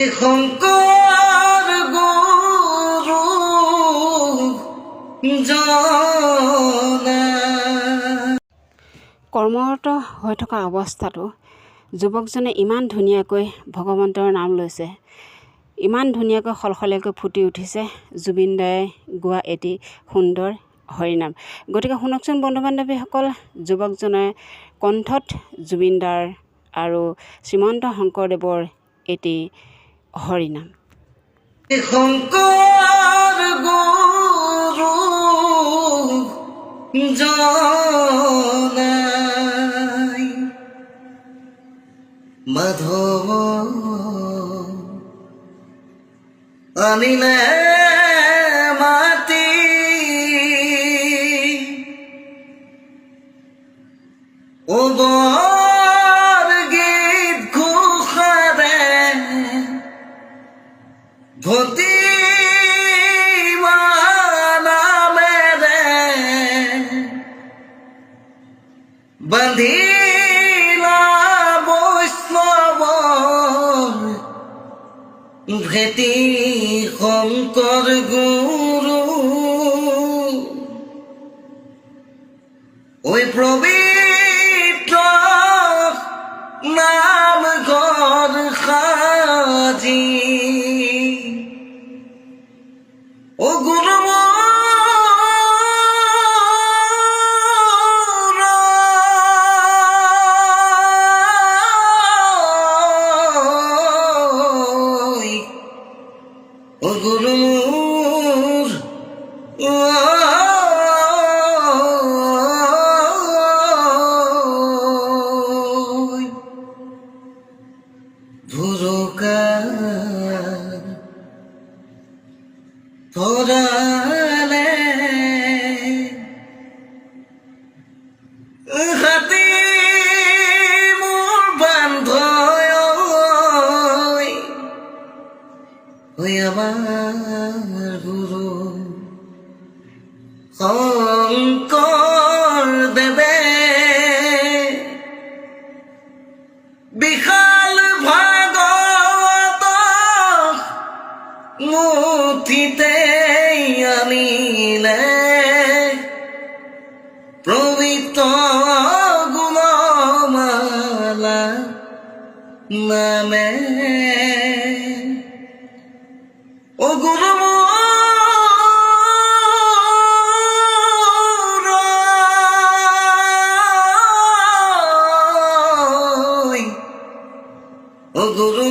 শঙ্কর গুরু কৰ্মৰত হৈ থকা অৱস্থাটো যুৱকজনে ইমান ধুনীয়াকৈ ভগৱন্তৰ নাম লৈছে, ইমান ধুনীয়াকৈ সলসলীয়াকৈ ফুটি উঠিছে জুবিন দায়ে গোৱা এটি সুন্দৰ হৰিনাম। গতিকে শুনকচোন বন্ধু বান্ধৱীসকল, যুৱকজনে কণ্ঠত জুবিন দাৰ আৰু শ্ৰীমন্ত শংকৰদেৱৰ এটি হৰিনাম। শঙ্কর গুরু জনাই মাধব আনিলে মাটি ওবৰ গীত ঘোষাৰে ভতি নামেৰে বান্ধিলা বৈষ্ণৱৰ ভেটি শংকৰ গুৰু ঐ পবিত্ৰ নাম ঘৰ সাজি ও গুৰু ও গুৰু ভুৰুকাৰ ধৰালে হাতী মোৰ বান্ধৈ আমাৰ গুৰু শংকৰদেৱে বিশাল ভাগৱত মুঠিতে আনিলে পবিত্ৰ গুণমালা নামে ও গুৰু ও গুৰু